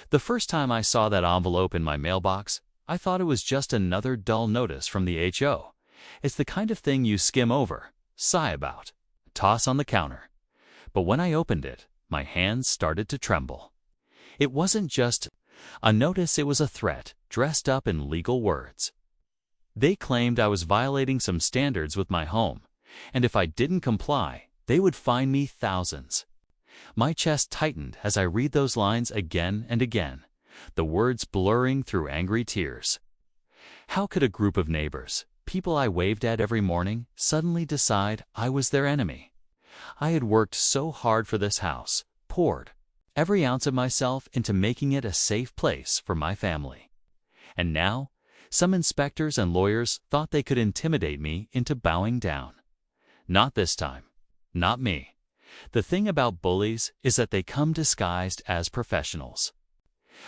The first time I saw that envelope in my mailbox, I thought it was just another dull notice from the HO. It's the kind of thing you skim over, sigh about, toss on the counter. But when I opened it, my hands started to tremble. It wasn't just a notice, it was a threat, dressed up in legal words. They claimed I was violating some standards with my home, and if I didn't comply, they would fine me thousands. My chest tightened as I read those lines again and again, the words blurring through angry tears. How could a group of neighbors, people I waved at every morning, suddenly decide I was their enemy? I had worked so hard for this house, poured every ounce of myself into making it a safe place for my family. And now, some inspectors and lawyers thought they could intimidate me into bowing down. Not this time. Not me. The thing about bullies is that they come disguised as professionals.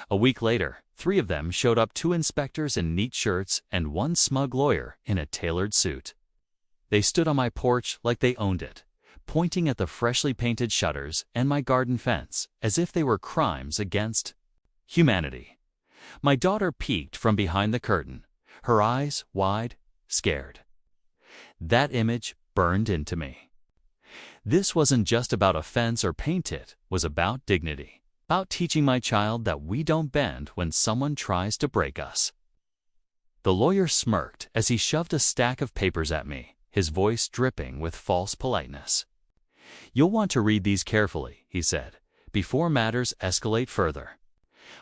A week later, 3 of them showed up, 2 inspectors in neat shirts and 1 smug lawyer in a tailored suit. They stood on my porch like they owned it, pointing at the freshly painted shutters and my garden fence as if they were crimes against humanity. My daughter peeked from behind the curtain, her eyes wide, scared. That image burned into me. This wasn't just about a fence or paint, it was about dignity, about teaching my child that we don't bend when someone tries to break us. The lawyer smirked as he shoved a stack of papers at me, his voice dripping with false politeness. "You'll want to read these carefully," he said, "before matters escalate further."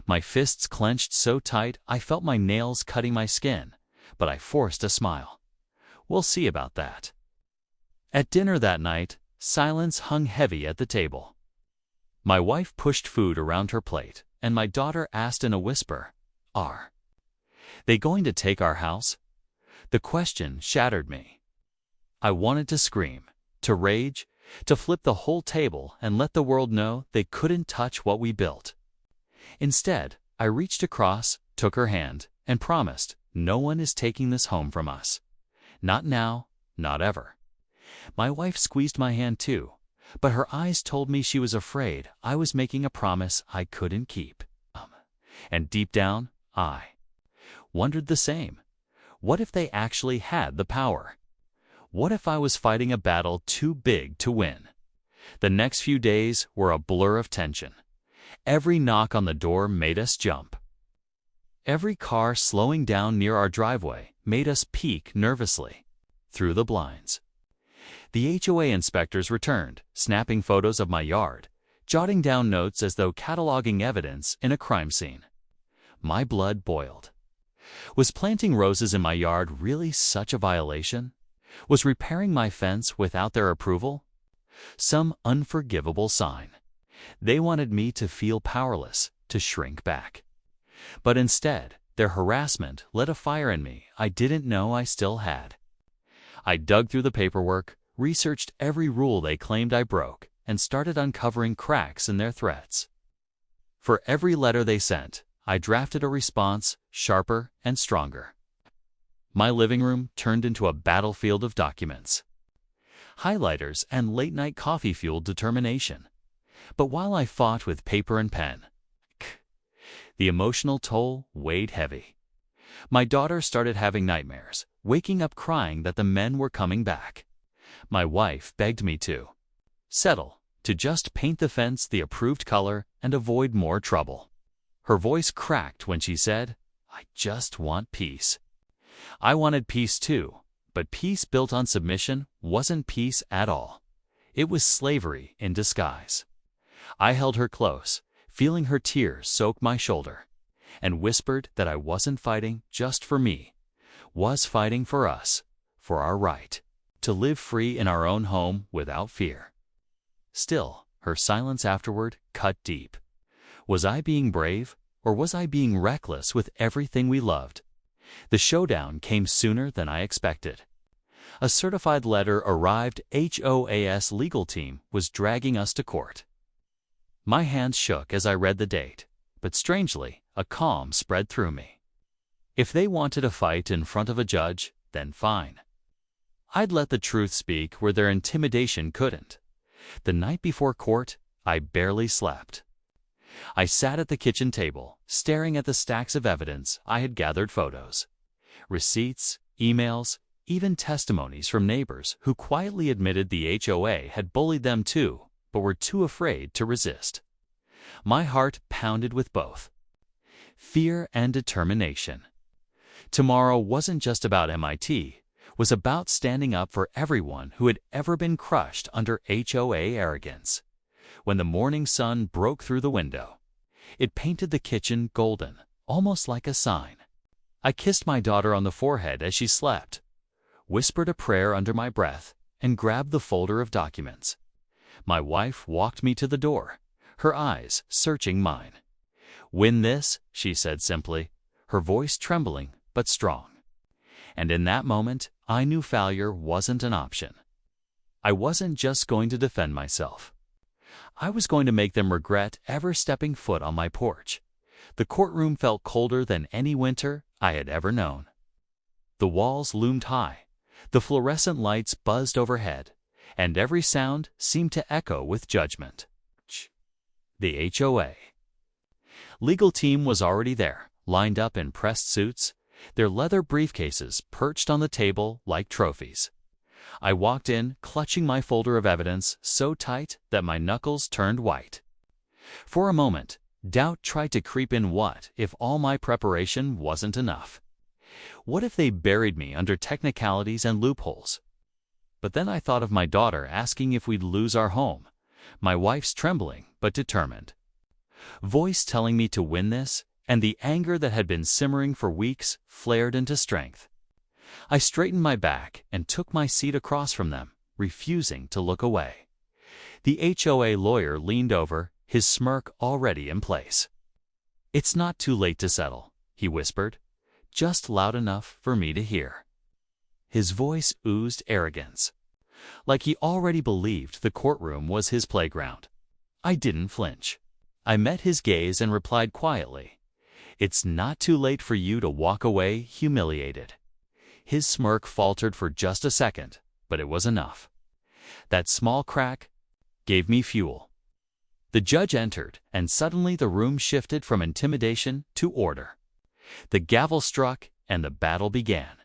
My fists clenched so tight I felt my nails cutting my skin, but I forced a smile. "We'll see about that." At dinner that night, silence hung heavy at the table. My wife pushed food around her plate, and my daughter asked in a whisper, "Are they going to take our house?" The question shattered me. I wanted to scream, to rage, to flip the whole table and let the world know they couldn't touch what we built. Instead, I reached across, took her hand, and promised, "No one is taking this home from us. Not now, not ever." My wife squeezed my hand too, but her eyes told me she was afraid I was making a promise I couldn't keep. And deep down, I wondered the same. What if they actually had the power? What if I was fighting a battle too big to win? The next few days were a blur of tension. Every knock on the door made us jump. Every car slowing down near our driveway made us peek nervously through the blinds. The HOA inspectors returned, snapping photos of my yard, jotting down notes as though cataloging evidence in a crime scene. My blood boiled. Was planting roses in my yard really such a violation? Was repairing my fence without their approval some unforgivable sign? They wanted me to feel powerless, to shrink back. But instead, their harassment lit a fire in me I didn't know I still had. I dug through the paperwork, researched every rule they claimed I broke, and started uncovering cracks in their threats. For every letter they sent, I drafted a response sharper and stronger. My living room turned into a battlefield of documents. Highlighters and late-night coffee fueled determination. But while I fought with paper and pen, the emotional toll weighed heavy. My daughter started having nightmares, waking up crying that the men were coming back. My wife begged me to settle, to just paint the fence the approved color and avoid more trouble. Her voice cracked when she said, "I just want peace." I wanted peace too, but peace built on submission wasn't peace at all. It was slavery in disguise. I held her close, feeling her tears soak my shoulder, and whispered that I wasn't fighting just for me, was fighting for us, for our right to live free in our own home without fear. Still, her silence afterward cut deep. Was I being brave, or was I being reckless with everything we loved? The showdown came sooner than I expected. A certified letter arrived. HOA's legal team was dragging us to court. My hands shook as I read the date, but strangely, a calm spread through me. If they wanted to fight in front of a judge, then fine. I'd let the truth speak where their intimidation couldn't. The night before court, I barely slept. I sat at the kitchen table, staring at the stacks of evidence I had gathered: photos, receipts, emails, even testimonies from neighbors who quietly admitted the HOA had bullied them too, but were too afraid to resist. My heart pounded with both fear and determination. Tomorrow wasn't just about MIT, was about standing up for everyone who had ever been crushed under HOA arrogance. When the morning sun broke through the window, it painted the kitchen golden, almost like a sign. I kissed my daughter on the forehead as she slept, whispered a prayer under my breath, and grabbed the folder of documents. My wife walked me to the door, her eyes searching mine. "Win this," she said simply, her voice trembling but strong. And in that moment, I knew failure wasn't an option. I wasn't just going to defend myself. I was going to make them regret ever stepping foot on my porch. The courtroom felt colder than any winter I had ever known. The walls loomed high, the fluorescent lights buzzed overhead, and every sound seemed to echo with judgment. The HOA. Legal team was already there, lined up in pressed suits, their leather briefcases perched on the table like trophies. I walked in, clutching my folder of evidence so tight that my knuckles turned white. For a moment, doubt tried to creep in. What if all my preparation wasn't enough? What if they buried me under technicalities and loopholes? But then I thought of my daughter asking if we'd lose our home, my wife's trembling but determined voice telling me to win this, and the anger that had been simmering for weeks flared into strength. I straightened my back and took my seat across from them, refusing to look away. The HOA lawyer leaned over, his smirk already in place. "It's not too late to settle," he whispered, just loud enough for me to hear. His voice oozed arrogance, like he already believed the courtroom was his playground. I didn't flinch. I met his gaze and replied quietly, "It's not too late for you to walk away humiliated." His smirk faltered for just a second, but it was enough. That small crack gave me fuel. The judge entered, and suddenly the room shifted from intimidation to order. The gavel struck, and the battle began.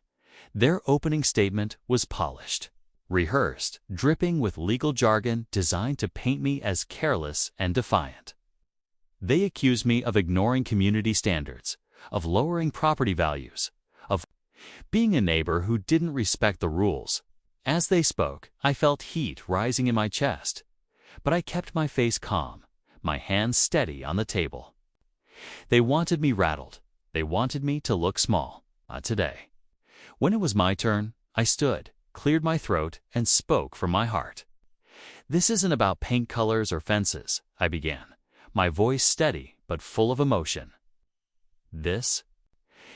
Their opening statement was polished, rehearsed, dripping with legal jargon designed to paint me as careless and defiant. They accused me of ignoring community standards, of lowering property values, of being a neighbor who didn't respect the rules. As they spoke, I felt heat rising in my chest, but I kept my face calm, my hands steady on the table. They wanted me rattled. They wanted me to look small. Not today. When it was my turn, I stood, cleared my throat, and spoke from my heart. "This isn't about paint colors or fences," I began, my voice steady but full of emotion. "This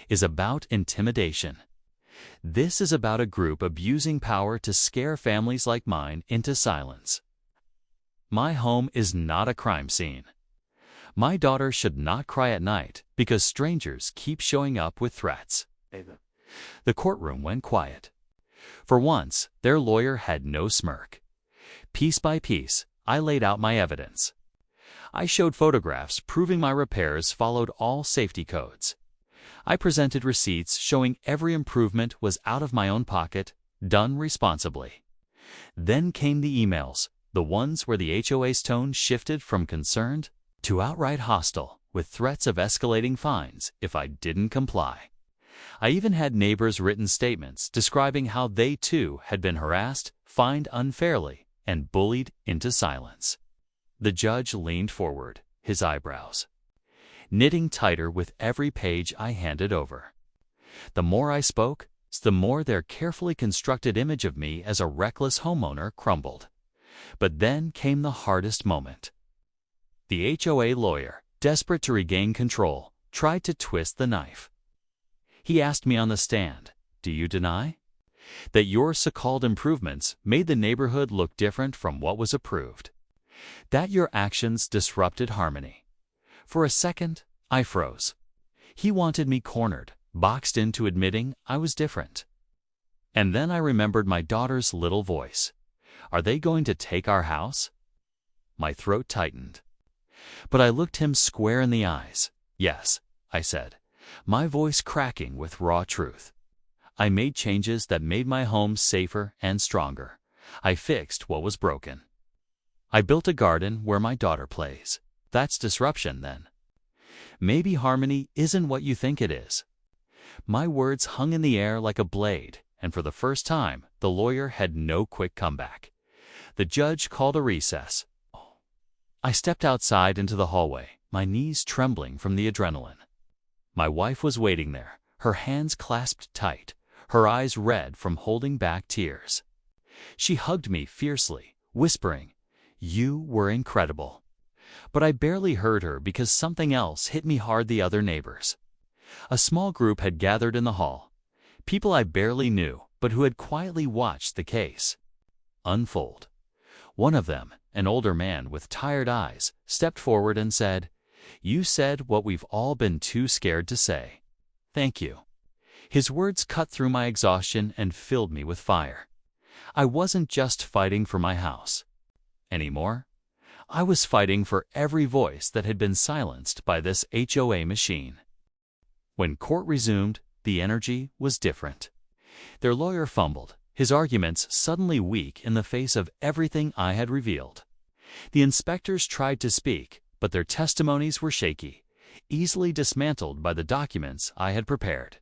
is about intimidation. This is about a group abusing power to scare families like mine into silence. My home is not a crime scene. My daughter should not cry at night because strangers keep showing up with threats." The courtroom went quiet. For once, their lawyer had no smirk. Piece by piece, I laid out my evidence. I showed photographs proving my repairs followed all safety codes. I presented receipts showing every improvement was out of my own pocket, done responsibly. Then came the emails, the ones where the HOA's tone shifted from concerned to outright hostile, with threats of escalating fines if I didn't comply. I even had neighbors' written statements describing how they too had been harassed, fined unfairly, and bullied into silence. The judge leaned forward, his eyebrows knitting tighter with every page I handed over. The more I spoke, the more their carefully constructed image of me as a reckless homeowner crumbled. But then came the hardest moment. The HOA lawyer, desperate to regain control, tried to twist the knife. He asked me on the stand, "Do you deny that your so-called improvements made the neighborhood look different from what was approved? That your actions disrupted harmony?" For a second, I froze. He wanted me cornered, boxed into admitting I was different. And then I remembered my daughter's little voice. "Are they going to take our house?" My throat tightened. But I looked him square in the eyes. "Yes," I said, my voice cracking with raw truth. "I made changes that made my home safer and stronger. I fixed what was broken. I built a garden where my daughter plays. That's disruption, then. Maybe harmony isn't what you think it is." My words hung in the air like a blade, and for the first time, the lawyer had no quick comeback. The judge called a recess. I stepped outside into the hallway, my knees trembling from the adrenaline. My wife was waiting there, her hands clasped tight, her eyes red from holding back tears. She hugged me fiercely, whispering, "You were incredible." But I barely heard her because something else hit me hard. The other neighbors. A small group had gathered in the hall, people I barely knew, but who had quietly watched the case unfold. One of them, an older man with tired eyes, stepped forward and said, "You said what we've all been too scared to say. Thank you." His words cut through my exhaustion and filled me with fire. I wasn't just fighting for my house anymore. I was fighting for every voice that had been silenced by this HOA machine. When court resumed, the energy was different. Their lawyer fumbled, his arguments suddenly weak in the face of everything I had revealed. The inspectors tried to speak, but their testimonies were shaky, easily dismantled by the documents I had prepared.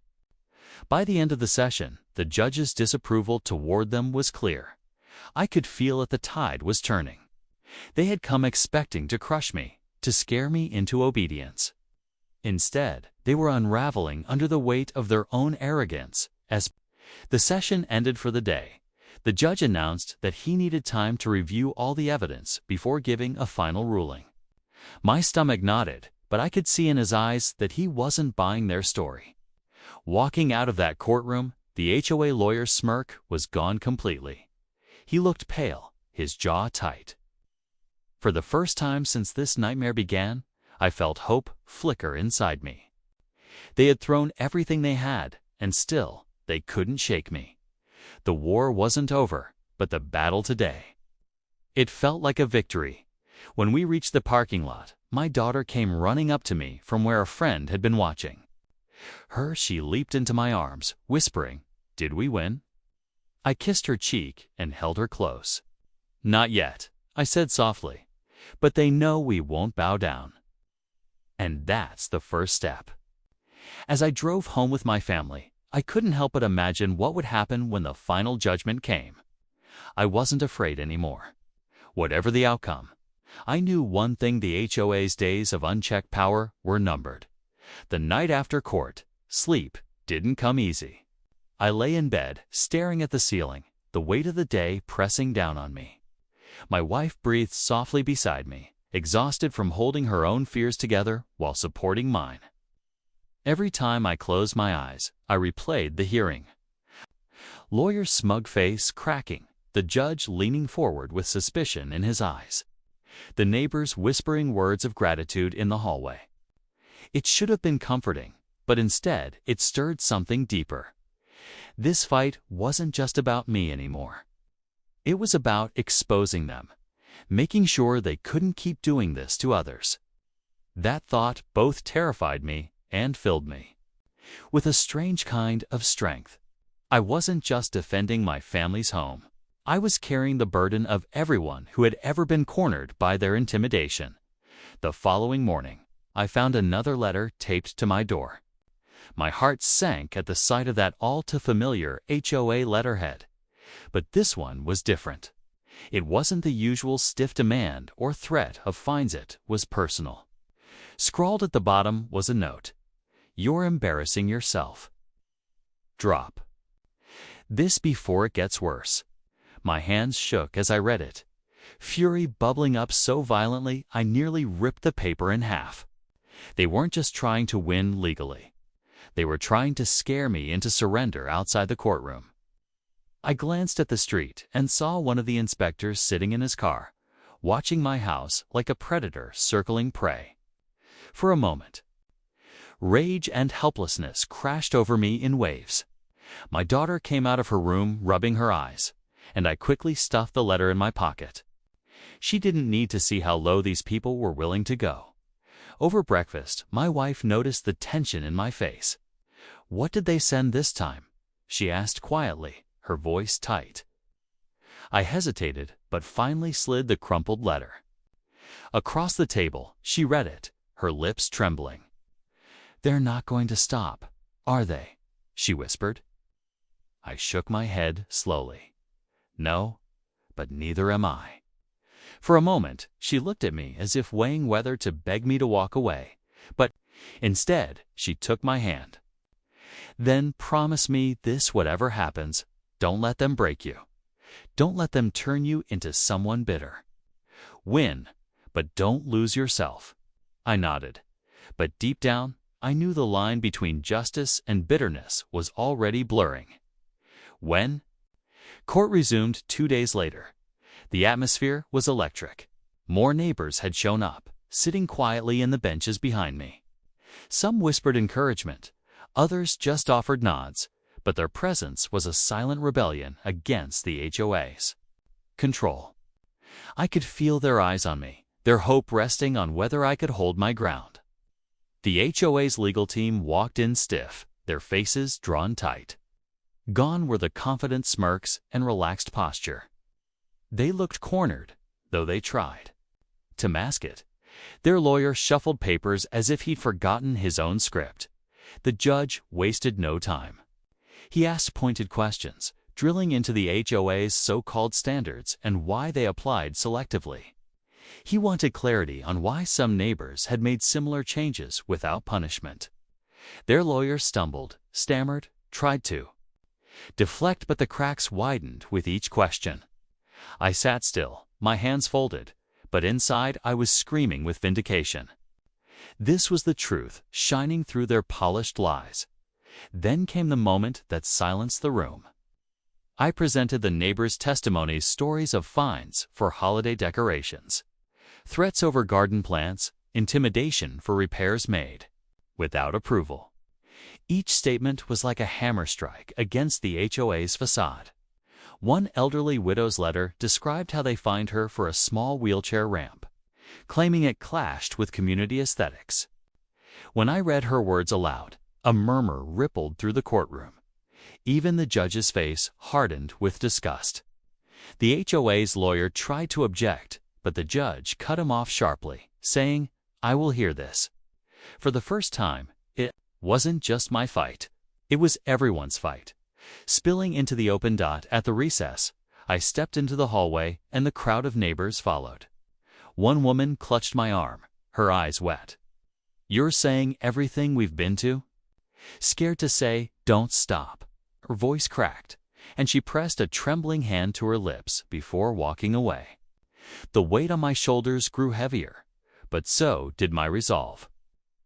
By the end of the session, the judge's disapproval toward them was clear. I could feel that the tide was turning. They had come expecting to crush me, to scare me into obedience. Instead, they were unraveling under the weight of their own arrogance. As the session ended for the day, the judge announced that he needed time to review all the evidence before giving a final ruling. My stomach knotted, but I could see in his eyes that he wasn't buying their story. Walking out of that courtroom, the HOA lawyer's smirk was gone completely. He looked pale, his jaw tight. For the first time since this nightmare began, I felt hope flicker inside me. They had thrown everything they had, and still, they couldn't shake me. The war wasn't over, but the battle today. It felt like a victory. When we reached the parking lot, my daughter came running up to me from where a friend had been watching. She leaped into my arms, whispering, "Did we win?" I kissed her cheek and held her close. "Not yet," I said softly, "but they know we won't bow down." And that's the first step. As I drove home with my family, I couldn't help but imagine what would happen when the final judgment came. I wasn't afraid anymore. Whatever the outcome, I knew one thing: the HOA's days of unchecked power were numbered. The night after court, sleep didn't come easy. I lay in bed, staring at the ceiling, the weight of the day pressing down on me. My wife breathed softly beside me, exhausted from holding her own fears together while supporting mine. Every time I closed my eyes, I replayed the hearing. Lawyer's smug face cracking, the judge leaning forward with suspicion in his eyes, the neighbors whispering words of gratitude in the hallway. It should have been comforting, but instead it stirred something deeper. This fight wasn't just about me anymore. It was about exposing them, making sure they couldn't keep doing this to others. That thought both terrified me and filled me with a strange kind of strength. I wasn't just defending my family's home. I was carrying the burden of everyone who had ever been cornered by their intimidation. The following morning, I found another letter taped to my door. My heart sank at the sight of that all-too-familiar HOA letterhead. But this one was different. It wasn't the usual stiff demand or threat of fines. It was personal. Scrawled at the bottom was a note: "You're embarrassing yourself. Drop this before it gets worse." My hands shook as I read it, fury bubbling up so violently I nearly ripped the paper in half. They weren't just trying to win legally. They were trying to scare me into surrender outside the courtroom. I glanced at the street and saw one of the inspectors sitting in his car, watching my house like a predator circling prey. For a moment, rage and helplessness crashed over me in waves. My daughter came out of her room rubbing her eyes, and I quickly stuffed the letter in my pocket. She didn't need to see how low these people were willing to go. Over breakfast, my wife noticed the tension in my face. "What did they send this time?" she asked quietly, her voice tight. I hesitated, but finally slid the crumpled letter. Across the table, she read it, her lips trembling. "They're not going to stop, are they?" she whispered. I shook my head slowly. "No, but neither am I." For a moment, she looked at me as if weighing whether to beg me to walk away, but instead, she took my hand. "Then promise me this, whatever happens, don't let them break you. Don't let them turn you into someone bitter. Win, but don't lose yourself." I nodded, but deep down, I knew the line between justice and bitterness was already blurring. When? Court resumed 2 days later. The atmosphere was electric. More neighbors had shown up, sitting quietly in the benches behind me. Some whispered encouragement, others just offered nods, but their presence was a silent rebellion against the HOA's control. I could feel their eyes on me, their hope resting on whether I could hold my ground. The HOA's legal team walked in stiff, their faces drawn tight. Gone were the confident smirks and relaxed posture. They looked cornered, though they tried to mask it. Their lawyer shuffled papers as if he'd forgotten his own script. The judge wasted no time. He asked pointed questions, drilling into the HOA's so-called standards and why they applied selectively. He wanted clarity on why some neighbors had made similar changes without punishment. Their lawyer stumbled, stammered, tried to deflect, but the cracks widened with each question. I sat still, my hands folded, but inside I was screaming with vindication. This was the truth shining through their polished lies. Then came the moment that silenced the room. I presented the neighbors' testimonies, stories of fines for holiday decorations, threats over garden plants, intimidation for repairs made without approval. Each statement was like a hammer strike against the HOA's facade. One elderly widow's letter described how they fined her for a small wheelchair ramp, claiming it clashed with community aesthetics. When I read her words aloud, a murmur rippled through the courtroom. Even the judge's face hardened with disgust. The HOA's lawyer tried to object, but the judge cut him off sharply, saying, "I will hear this." For the first time, it wasn't just my fight. It was everyone's fight. Spilling into the open dot at the recess, I stepped into the hallway and the crowd of neighbors followed. One woman clutched my arm, her eyes wet. "You're saying everything we've been to?" Scared to say, "Don't stop." Her voice cracked, and she pressed a trembling hand to her lips before walking away. The weight on my shoulders grew heavier, but so did my resolve.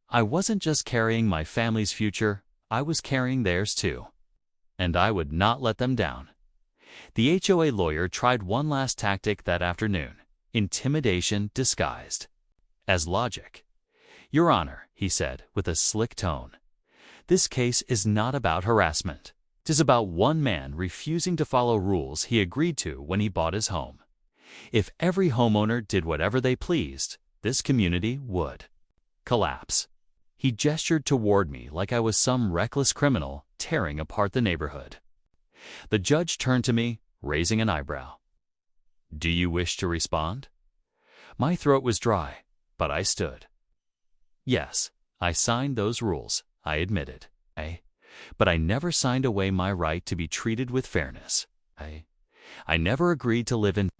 I wasn't just carrying my family's future, I was carrying theirs too. And I would not let them down. The HOA lawyer tried one last tactic that afternoon, intimidation disguised as logic. "Your Honor," he said with a slick tone, "this case is not about harassment. It is about one man refusing to follow rules he agreed to when he bought his home. If every homeowner did whatever they pleased, this community would collapse." He gestured toward me like I was some reckless criminal tearing apart the neighborhood. The judge turned to me, raising an eyebrow. "Do you wish to respond?" My throat was dry, but I stood. "Yes, I signed those rules," I admitted. But I never signed away my right to be treated with fairness. I never agreed to live in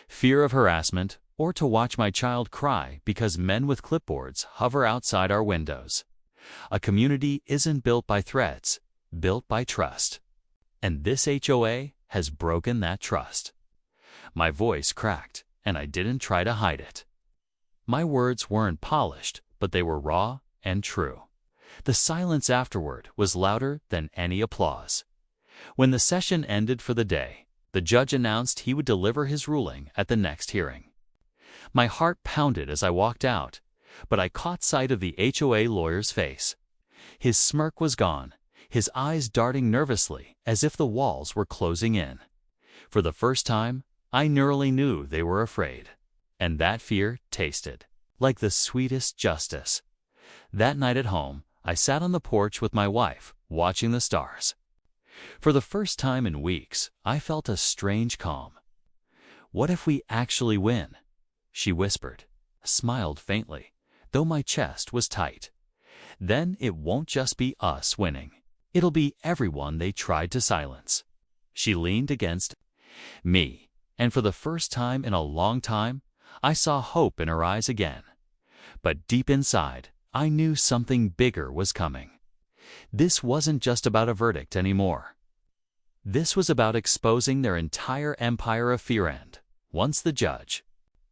fear of harassment or to watch my child cry because men with clipboards hover outside our windows. A community isn't built by threats, built by trust. And this HOA has broken that trust. My voice cracked, and I didn't try to hide it. My words weren't polished, but they were raw and true. The silence afterward was louder than any applause. When the session ended for the day, the judge announced he would deliver his ruling at the next hearing. My heart pounded as I walked out, but I caught sight of the HOA lawyer's face. His smirk was gone, his eyes darting nervously as if the walls were closing in. For the first time, I nearly knew they were afraid. And that fear tasted like the sweetest justice. That night at home, I sat on the porch with my wife, watching the stars. For the first time in weeks, I felt a strange calm. "What if we actually win?" she whispered, smiled faintly, though my chest was tight. "Then it won't just be us winning. It'll be everyone they tried to silence." She leaned against me, and for the first time in a long time, I saw hope in her eyes again. But deep inside, I knew something bigger was coming. This wasn't just about a verdict anymore. This was about exposing their entire empire of fear, and once the judge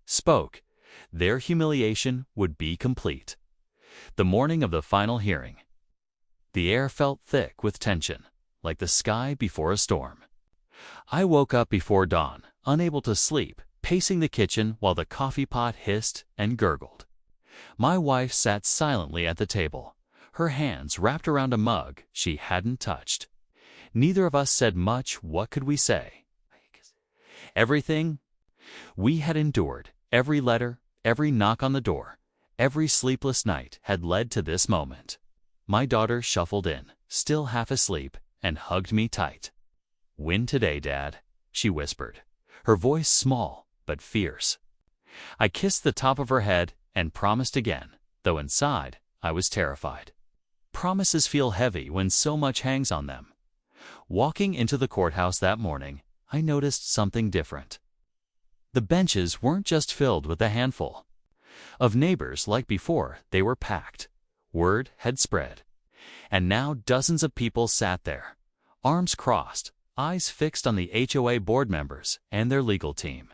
spoke, their humiliation would be complete. The morning of the final hearing, the air felt thick with tension, like the sky before a storm. I woke up before dawn, unable to sleep, pacing the kitchen while the coffee pot hissed and gurgled. My wife sat silently at the table, her hands wrapped around a mug she hadn't touched. Neither of us said much. What could we say? Everything we had endured, every letter, every knock on the door, every sleepless night had led to this moment. My daughter shuffled in, still half asleep, and hugged me tight. "Win today, Dad," she whispered, her voice small but fierce. I kissed the top of her head and promised again, though inside I was terrified. Promises feel heavy when so much hangs on them. Walking into the courthouse that morning, I noticed something different. The benches weren't just filled with a handful of neighbors like before. They were packed. Word had spread. And now dozens of people sat there, arms crossed, eyes fixed on the HOA board members and their legal team.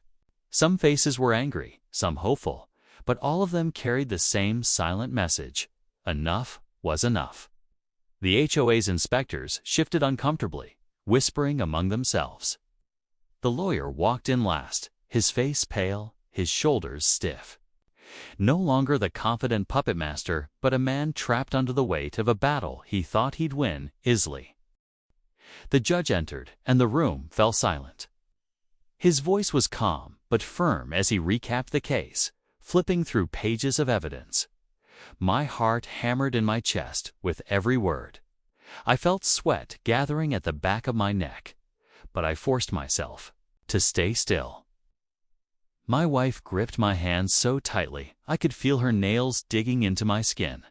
Some faces were angry, some hopeful, but all of them carried the same silent message: enough was enough. The HOA's inspectors shifted uncomfortably, whispering among themselves. The lawyer walked in last, his face pale, his shoulders stiff. No longer the confident puppet master, but a man trapped under the weight of a battle he thought he'd win easily. The judge entered, and the room fell silent. His voice was calm but firm as he recapped the case, flipping through pages of evidence. My heart hammered in my chest with every word. I felt sweat gathering at the back of my neck, but I forced myself to stay still. My wife gripped my hand so tightly I could feel her nails digging into my skin.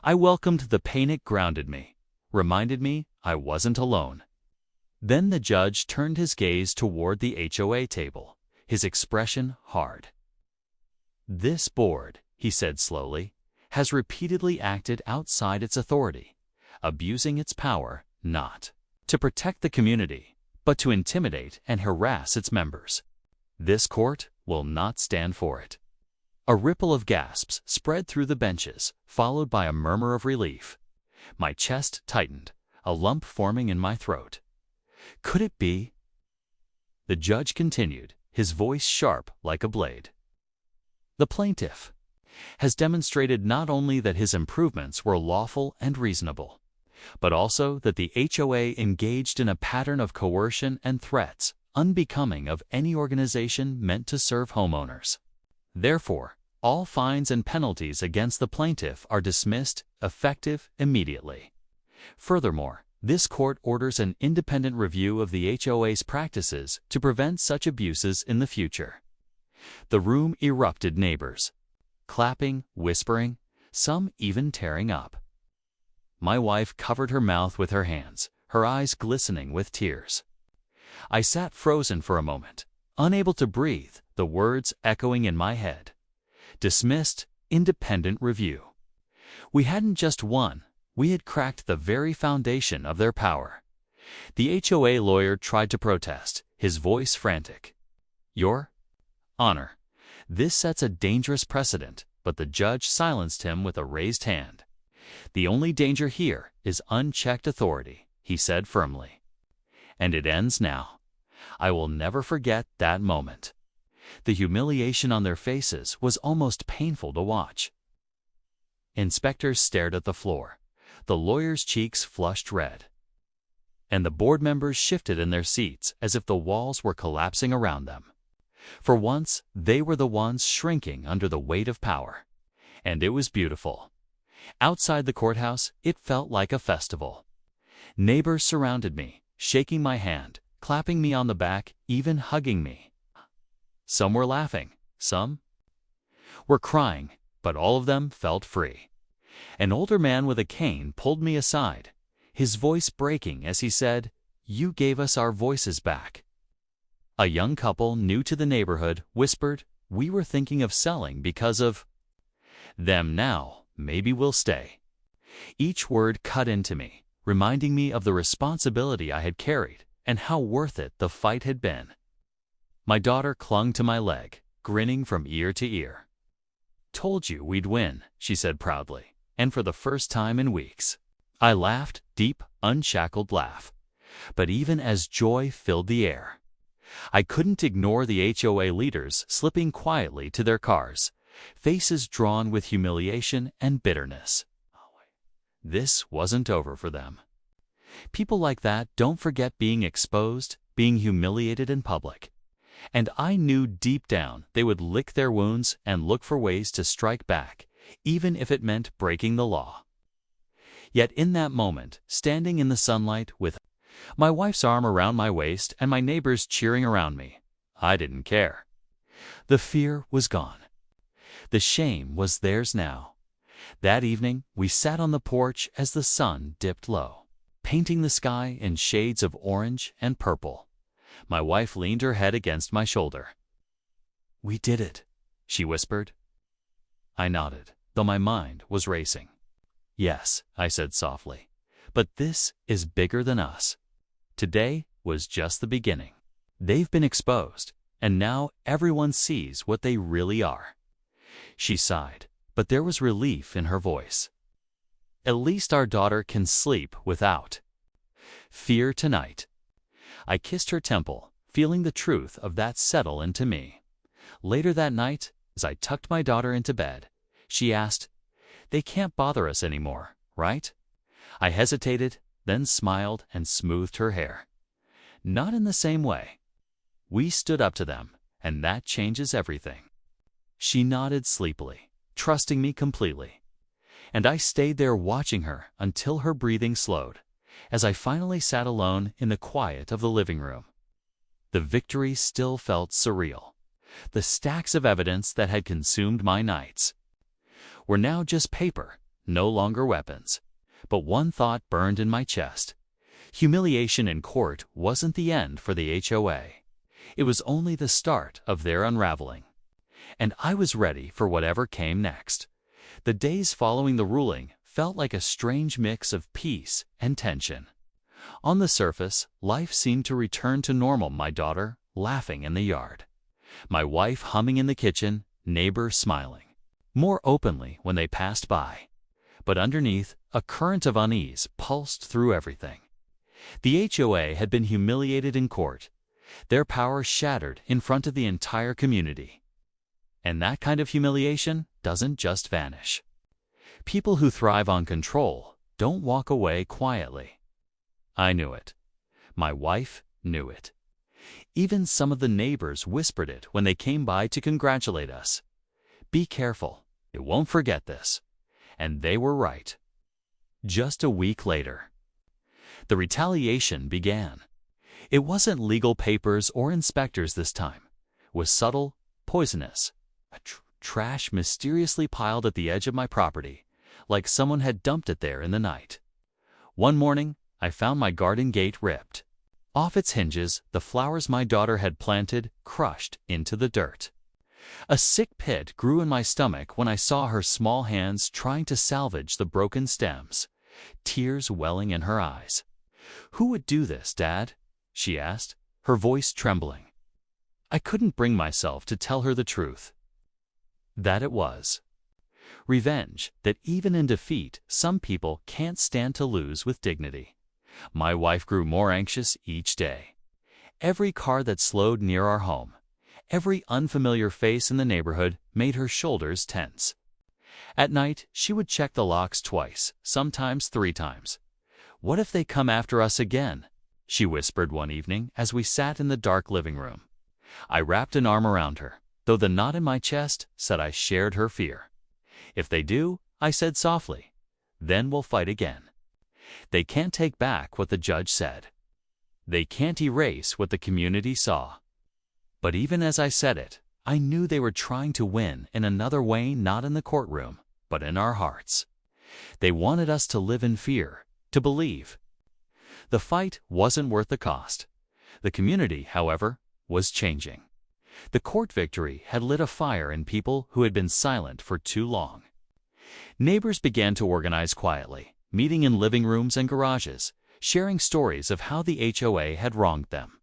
I welcomed the pain. It grounded me, reminded me I wasn't alone. Then the judge turned his gaze toward the HOA table, his expression hard. "This board," he said slowly, "has repeatedly acted outside its authority, abusing its power not to protect the community, but to intimidate and harass its members. This court will not stand for it." A ripple of gasps spread through the benches, followed by a murmur of relief. My chest tightened, a lump forming in my throat. Could it be? The judge continued, his voice sharp like a blade. "The plaintiff has demonstrated not only that his improvements were lawful and reasonable, but also that the HOA engaged in a pattern of coercion and threats unbecoming of any organization meant to serve homeowners. Therefore, all fines and penalties against the plaintiff are dismissed, effective immediately. Furthermore, this court orders an independent review of the HOA's practices to prevent such abuses in the future." The room erupted, neighbors clapping, whispering, some even tearing up. My wife covered her mouth with her hands, her eyes glistening with tears. I sat frozen for a moment, unable to breathe, the words echoing in my head. Dismissed, independent review. We hadn't just won, we had cracked the very foundation of their power. The HOA lawyer tried to protest, his voice frantic. "Your Honor, this sets a dangerous precedent," but the judge silenced him with a raised hand. "The only danger here is unchecked authority," he said firmly. And it ends now. I will never forget that moment. The humiliation on their faces was almost painful to watch. Inspectors stared at the floor, the lawyer's cheeks flushed red. and the board members shifted in their seats as if the walls were collapsing around them. For once, they were the ones shrinking under the weight of power. And it was beautiful. Outside the courthouse, it felt like a festival. Neighbors surrounded me, shaking my hand, clapping me on the back, even hugging me. Some were laughing, some were crying, but all of them felt free. An older man with a cane pulled me aside, his voice breaking as he said, "You gave us our voices back." A young couple new to the neighborhood whispered, "We were thinking of selling because of them now, maybe we'll stay." Each word cut into me, reminding me of the responsibility I had carried and how worth it the fight had been. My daughter clung to my leg, grinning from ear to ear. "Told you we'd win," she said proudly, and for the first time in weeks. I laughed, deep, unshackled laugh. But even as joy filled the air, I couldn't ignore the HOA leaders slipping quietly to their cars, faces drawn with humiliation and bitterness. This wasn't over for them. People like that don't forget being exposed, being humiliated in public. And I knew deep down they would lick their wounds and look for ways to strike back, even if it meant breaking the law. Yet in that moment, standing in the sunlight with my wife's arm around my waist and my neighbors cheering around me, I didn't care. The fear was gone. The shame was theirs now. That evening, we sat on the porch as the sun dipped low, painting the sky in shades of orange and purple. My wife leaned her head against my shoulder. "We did it," she whispered. I nodded, though my mind was racing. "Yes," I said softly, "but this is bigger than us." Today was just the beginning. They've been exposed, and now everyone sees what they really are. She sighed, but there was relief in her voice. "At least our daughter can sleep without fear tonight." I kissed her temple, feeling the truth of that settle into me. Later that night, as I tucked my daughter into bed, she asked, "They can't bother us anymore, right?" I hesitated, then smiled and smoothed her hair. "Not in the same way. We stood up to them, and that changes everything." She nodded sleepily, trusting me completely. And I stayed there watching her until her breathing slowed, as I finally sat alone in the quiet of the living room. The victory still felt surreal. The stacks of evidence that had consumed my nights were now just paper, no longer weapons. But one thought burned in my chest. Humiliation in court wasn't the end for the HOA. It was only the start of their unraveling. And I was ready for whatever came next. The days following the ruling felt like a strange mix of peace and tension. On the surface, life seemed to return to normal, my daughter laughing in the yard, my wife humming in the kitchen, neighbors smiling more openly when they passed by. But underneath, a current of unease pulsed through everything. The HOA had been humiliated in court, their power shattered in front of the entire community. And that kind of humiliation doesn't just vanish. People who thrive on control don't walk away quietly. I knew it. My wife knew it. Even some of the neighbors whispered it when they came by to congratulate us. "Be careful, it won't forget this." And they were right. Just a week later, the retaliation began. It wasn't legal papers or inspectors this time. It was subtle, poisonous. Trash mysteriously piled at the edge of my property, like someone had dumped it there in the night. One morning, I found my garden gate ripped. Off its hinges, the flowers my daughter had planted crushed into the dirt. A sick pit grew in my stomach when I saw her small hands trying to salvage the broken stems, tears welling in her eyes. "Who would do this, Dad?" she asked, her voice trembling. I couldn't bring myself to tell her the truth. That it was revenge, that even in defeat, some people can't stand to lose with dignity. My wife grew more anxious each day. Every car that slowed near our home, every unfamiliar face in the neighborhood made her shoulders tense. At night, she would check the locks twice, sometimes 3 times. What if they come after us again? she whispered one evening as we sat in the dark living room. I wrapped an arm around her, though the knot in my chest said I shared her fear. If they do, I said softly, then we'll fight again. They can't take back what the judge said. They can't erase what the community saw. But even as I said it, I knew they were trying to win in another way, not in the courtroom, but in our hearts. They wanted us to live in fear, to believe. The fight wasn't worth the cost. The community, however, was changing. The court victory had lit a fire in people who had been silent for too long. Neighbors began to organize quietly, meeting in living rooms and garages, sharing stories of how the HOA had wronged them.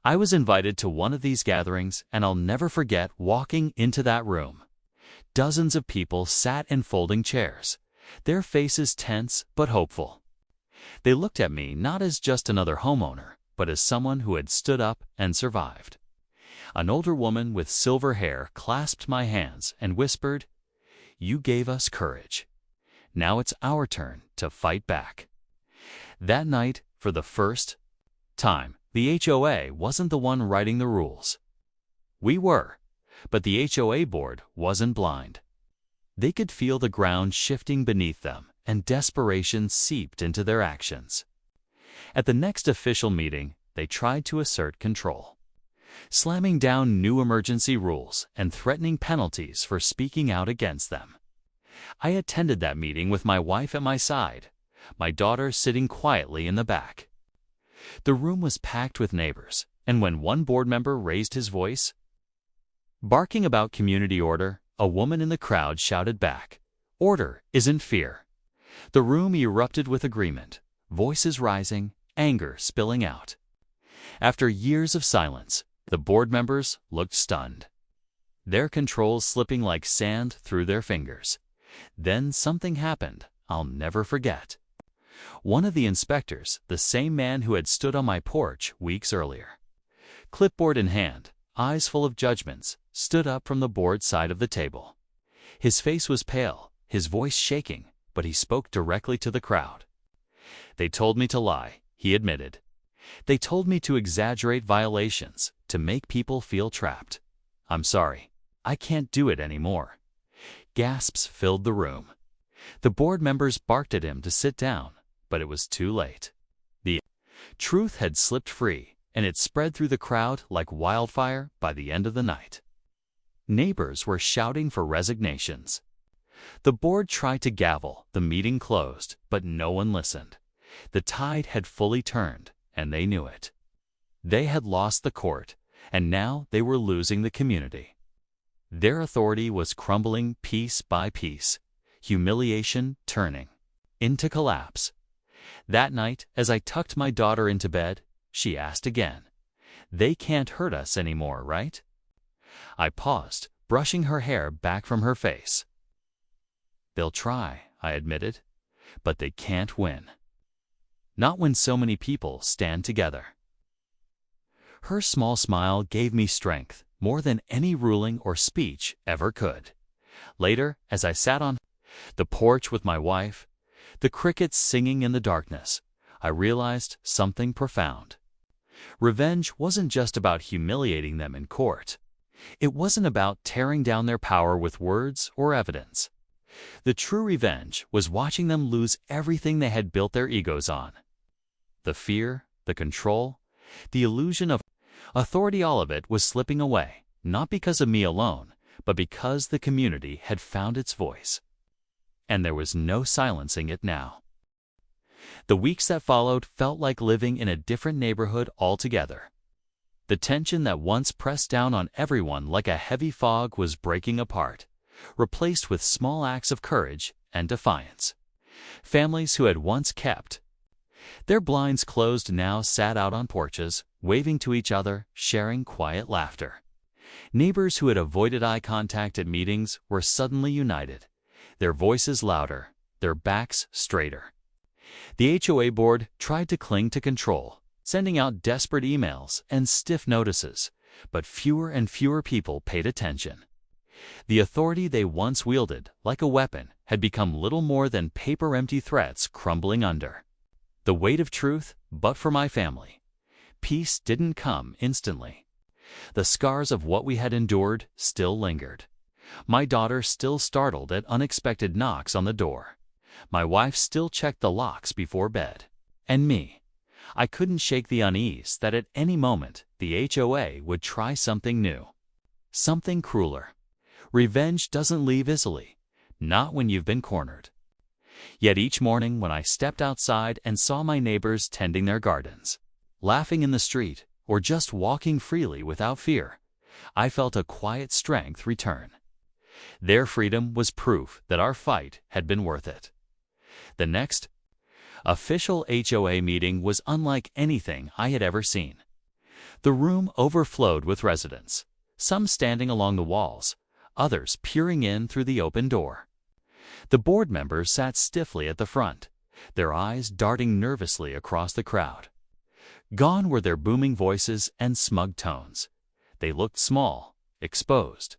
I was invited to one of these gatherings, and I'll never forget walking into that room. Dozens of people sat in folding chairs, their faces tense but hopeful. They looked at me not as just another homeowner, but as someone who had stood up and survived. An older woman with silver hair clasped my hands and whispered, "You gave us courage. Now it's our turn to fight back." That night, for the first time, the HOA wasn't the one writing the rules. We were, but the HOA board wasn't blind. They could feel the ground shifting beneath them, and desperation seeped into their actions. At the next official meeting, they tried to assert control, slamming down new emergency rules and threatening penalties for speaking out against them. I attended that meeting with my wife at my side, my daughter sitting quietly in the back. The room was packed with neighbors, and when one board member raised his voice, barking about community order, a woman in the crowd shouted back, "Order isn't fear." The room erupted with agreement, voices rising, anger spilling out. After years of silence, the board members looked stunned, their controls slipping like sand through their fingers. Then something happened I'll never forget. One of the inspectors, the same man who had stood on my porch weeks earlier, clipboard in hand, eyes full of judgments, stood up from the board side of the table. His face was pale, his voice shaking, but he spoke directly to the crowd. "They told me to lie," he admitted. "They told me to exaggerate violations, to make people feel trapped. I'm sorry. I can't do it anymore." Gasps filled the room. The board members barked at him to sit down, but it was too late. The truth had slipped free, and it spread through the crowd like wildfire by the end of the night. Neighbors were shouting for resignations. The board tried to gavel, the meeting closed, but no one listened. The tide had fully turned, and they knew it. They had lost the court, and now they were losing the community. Their authority was crumbling piece by piece, humiliation turning into collapse. That night, as I tucked my daughter into bed, she asked again, "They can't hurt us anymore, right?" I paused, brushing her hair back from her face. "They'll try," I admitted, "but they can't win. Not when so many people stand together." Her small smile gave me strength, more than any ruling or speech ever could. Later, as I sat on the porch with my wife, the crickets singing in the darkness, I realized something profound. Revenge wasn't just about humiliating them in court. It wasn't about tearing down their power with words or evidence. The true revenge was watching them lose everything they had built their egos on. The fear, the control, the illusion of authority, all of it was slipping away, not because of me alone, but because the community had found its voice. And there was no silencing it now. The weeks that followed felt like living in a different neighborhood altogether. The tension that once pressed down on everyone like a heavy fog was breaking apart, replaced with small acts of courage and defiance. Families who had once kept their blinds closed now sat out on porches, waving to each other, sharing quiet laughter. Neighbors who had avoided eye contact at meetings were suddenly united, their voices louder, their backs straighter. The HOA board tried to cling to control, sending out desperate emails and stiff notices, but fewer and fewer people paid attention. The authority they once wielded, like a weapon, had become little more than paper-empty threats crumbling under. The weight of truth, but for my family. Peace didn't come instantly. The scars of what we had endured still lingered. My daughter still startled at unexpected knocks on the door. My wife still checked the locks before bed. And me, I couldn't shake the unease that at any moment the HOA would try something new. Something crueler. Revenge doesn't leave easily, not when you've been cornered. Yet each morning when I stepped outside and saw my neighbors tending their gardens, laughing in the street, or just walking freely without fear, I felt a quiet strength return. Their freedom was proof that our fight had been worth it. The next official HOA meeting was unlike anything I had ever seen. The room overflowed with residents, some standing along the walls, others peering in through the open door. The board members sat stiffly at the front, their eyes darting nervously across the crowd. Gone were their booming voices and smug tones. They looked small, exposed.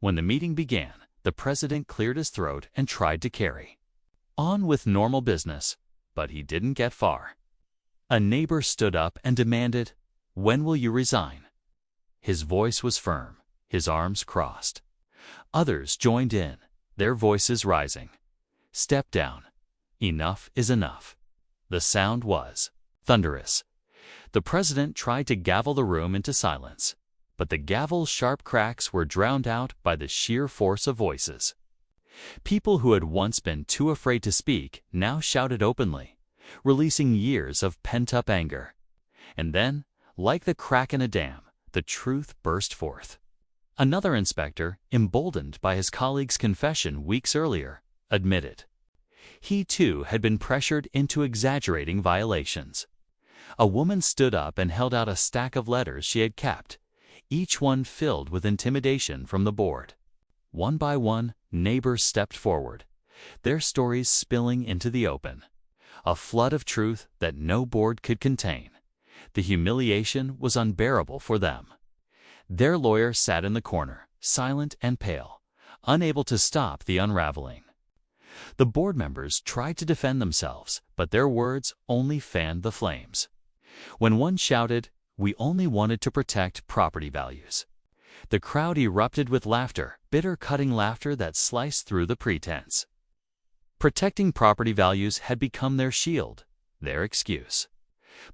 When the meeting began, the president cleared his throat and tried to carry on with normal business, but he didn't get far. A neighbor stood up and demanded, "When will you resign?" His voice was firm, his arms crossed. Others joined in, their voices rising. "Step down. Enough is enough." The sound was thunderous. The president tried to gavel the room into silence, but the gavel's sharp cracks were drowned out by the sheer force of voices. People who had once been too afraid to speak now shouted openly, releasing years of pent-up anger. And then, like the crack in a dam, the truth burst forth. Another inspector, emboldened by his colleague's confession weeks earlier, admitted. He too had been pressured into exaggerating violations. A woman stood up and held out a stack of letters she had kept, each one filled with intimidation from the board. One by one, neighbors stepped forward, their stories spilling into the open. A flood of truth that no board could contain. The humiliation was unbearable for them. Their lawyer sat in the corner, silent and pale, unable to stop the unraveling. The board members tried to defend themselves, but their words only fanned the flames. When one shouted, "We only wanted to protect property values," the crowd erupted with laughter, bitter cutting laughter that sliced through the pretense. Protecting property values had become their shield, their excuse.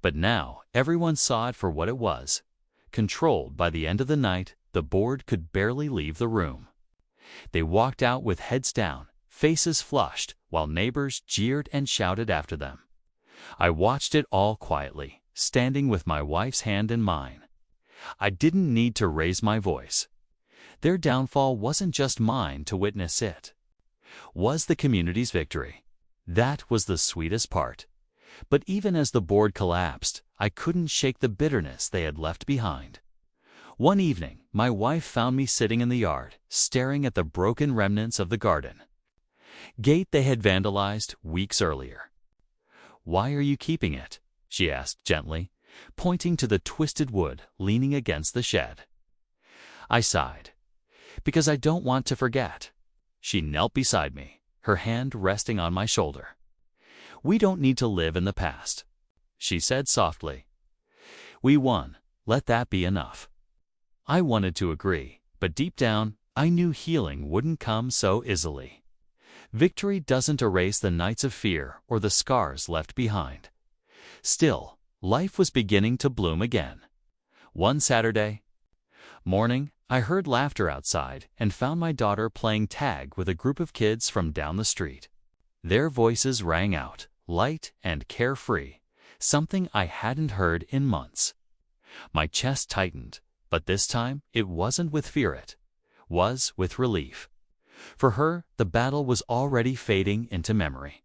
But now everyone saw it for what it was. Controlled by the end of the night, the board could barely leave the room. They walked out with heads down, faces flushed, while neighbors jeered and shouted after them. I watched it all quietly, standing with my wife's hand in mine. I didn't need to raise my voice. Their downfall wasn't just mine to witness, it was the community's victory. That was the sweetest part. But even as the board collapsed, I couldn't shake the bitterness they had left behind. One evening, my wife found me sitting in the yard, staring at the broken remnants of the garden gate they had vandalized weeks earlier. "Why are you keeping it?" she asked gently, pointing to the twisted wood leaning against the shed. I sighed. "Because I don't want to forget." She knelt beside me, her hand resting on my shoulder. "We don't need to live in the past," she said softly. "We won. Let that be enough." I wanted to agree, but deep down, I knew healing wouldn't come so easily. Victory doesn't erase the nights of fear or the scars left behind. Still, life was beginning to bloom again. One Saturday morning, I heard laughter outside and found my daughter playing tag with a group of kids from down the street. Their voices rang out, light and carefree, something I hadn't heard in months. My chest tightened, but this time it wasn't with fear, it was with relief. For her, the battle was already fading into memory.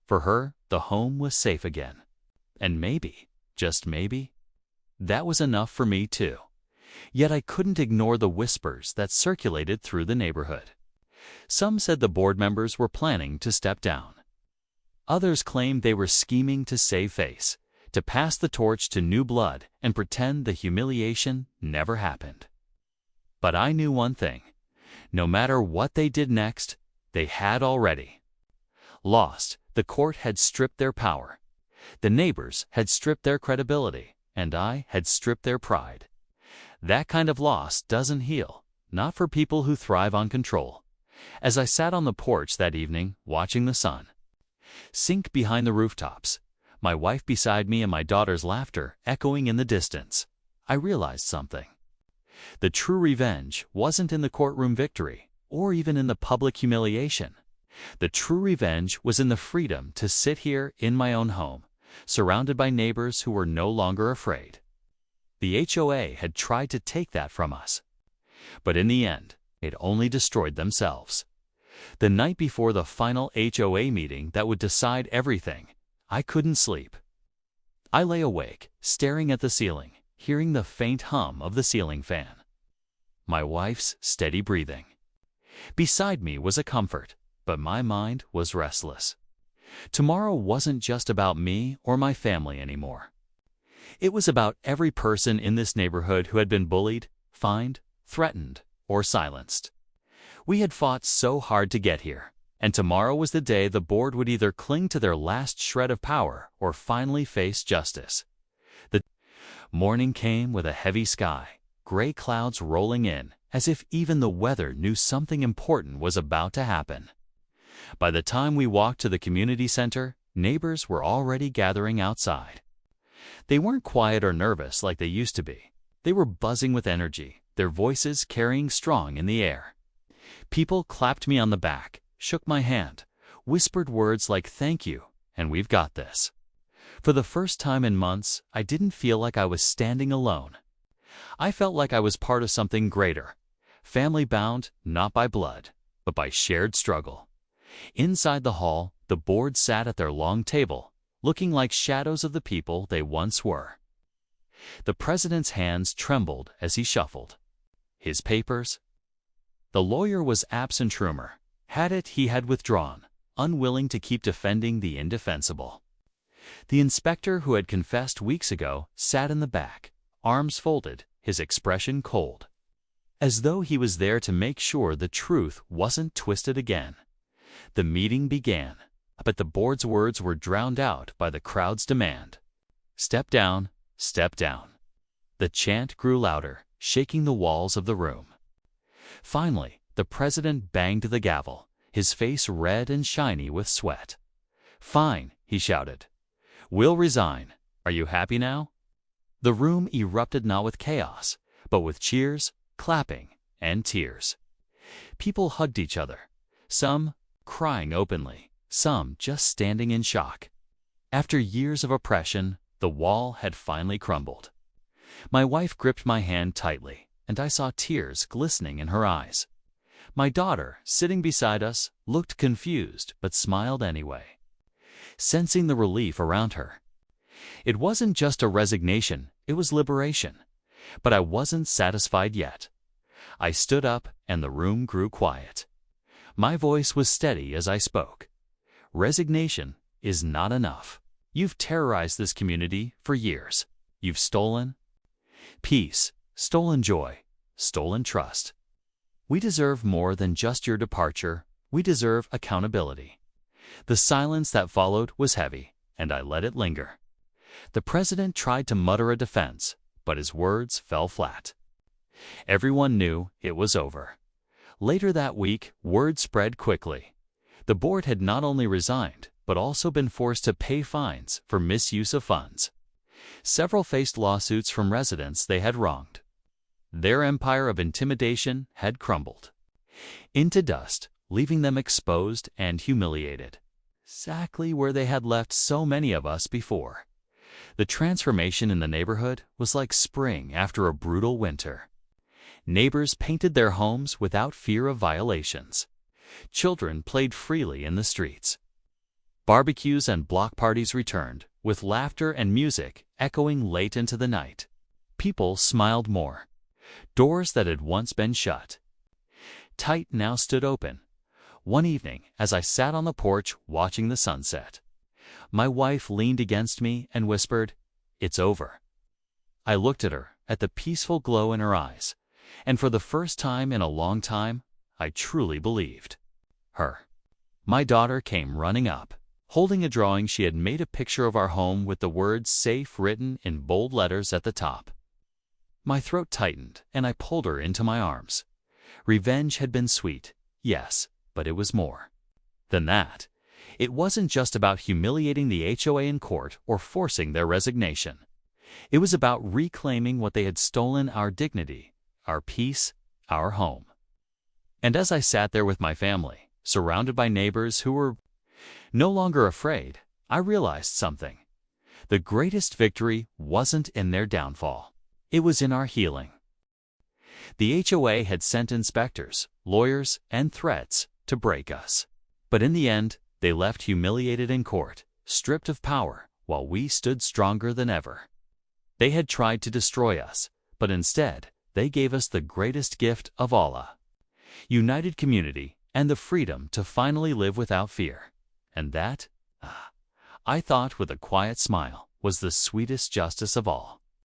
For her, the home was safe again. And maybe, just maybe, that was enough for me too. Yet I couldn't ignore the whispers that circulated through the neighborhood. Some said the board members were planning to step down. Others claimed they were scheming to save face, to pass the torch to new blood and pretend the humiliation never happened. But I knew one thing. No matter what they did next, they had already lost. The court had stripped their power. The neighbors had stripped their credibility, and I had stripped their pride. That kind of loss doesn't heal, not for people who thrive on control. As I sat on the porch that evening, watching the sun sink behind the rooftops, my wife beside me and my daughter's laughter echoing in the distance, I realized something. The true revenge wasn't in the courtroom victory, or even in the public humiliation. The true revenge was in the freedom to sit here in my own home, surrounded by neighbors who were no longer afraid. The HOA had tried to take that from us, but in the end, it only destroyed themselves. The night before the final HOA meeting that would decide everything, I couldn't sleep. I lay awake, staring at the ceiling, hearing the faint hum of the ceiling fan. My wife's steady breathing. Beside me was a comfort, but my mind was restless. Tomorrow wasn't just about me or my family anymore. It was about every person in this neighborhood who had been bullied, fined, threatened, or silenced. We had fought so hard to get here, and tomorrow was the day the board would either cling to their last shred of power or finally face justice. The morning came with a heavy sky, gray clouds rolling in, as if even the weather knew something important was about to happen. By the time we walked to the community center, neighbors were already gathering outside. They weren't quiet or nervous like they used to be. They were buzzing with energy, their voices carrying strong in the air. People clapped me on the back, shook my hand, whispered words like "thank you" and "we've got this." For the first time in months, I didn't feel like I was standing alone. I felt like I was part of something greater, family bound not by blood, but by shared struggle. Inside the hall, the board sat at their long table, looking like shadows of the people they once were. The president's hands trembled as he shuffled his papers. The lawyer was absent rumor. Had it, he had withdrawn, unwilling to keep defending the indefensible. The inspector who had confessed weeks ago sat in the back, arms folded, his expression cold, as though he was there to make sure the truth wasn't twisted again. The meeting began, but the board's words were drowned out by the crowd's demand. "Step down, step down." The chant grew louder, shaking the walls of the room. Finally, the president banged the gavel, his face red and shiny with sweat. "Fine," he shouted. "We'll resign. Are you happy now?" The room erupted not with chaos, but with cheers, clapping, and tears. People hugged each other, some crying openly, some just standing in shock. After years of oppression, the wall had finally crumbled. My wife gripped my hand tightly, and I saw tears glistening in her eyes. My daughter, sitting beside us, looked confused but smiled anyway, sensing the relief around her. It wasn't just a resignation, it was liberation. But I wasn't satisfied yet. I stood up and the room grew quiet. My voice was steady as I spoke. Resignation is not enough. You've terrorized this community for years. You've stolen peace, stolen joy, stolen trust. We deserve more than just your departure. We deserve accountability. The silence that followed was heavy, and I let it linger. The president tried to mutter a defense, but his words fell flat. Everyone knew it was over. Later that week, word spread quickly. The board had not only resigned, but also been forced to pay fines for misuse of funds. Several faced lawsuits from residents they had wronged. Their empire of intimidation had crumbled into dust, leaving them exposed and humiliated, exactly where they had left so many of us before. The transformation in the neighborhood was like spring after a brutal winter. Neighbors painted their homes without fear of violations. Children played freely in the streets. Barbecues and block parties returned, with laughter and music echoing late into the night. People smiled more. Doors that had once been shut tight now stood open. One evening, as I sat on the porch watching the sunset, my wife leaned against me and whispered, "It's over." I looked at her, at the peaceful glow in her eyes, and for the first time in a long time, I truly believed her. My daughter came running up, Holding a drawing, she had made a picture of our home with the words "safe" written in bold letters at the top. My throat tightened, and I pulled her into my arms. Revenge had been sweet, yes, but it was more than that. It wasn't just about humiliating the HOA in court or forcing their resignation. It was about reclaiming what they had stolen: our dignity, our peace, our home. And as I sat there with my family, surrounded by neighbors who were no longer afraid, I realized something. The greatest victory wasn't in their downfall. It was in our healing. The HOA had sent inspectors, lawyers, and threats to break us. But in the end, they left humiliated in court, stripped of power, while we stood stronger than ever. They had tried to destroy us, but instead, they gave us the greatest gift of all: a united community and the freedom to finally live without fear. And that, I thought with a quiet smile, was the sweetest justice of all.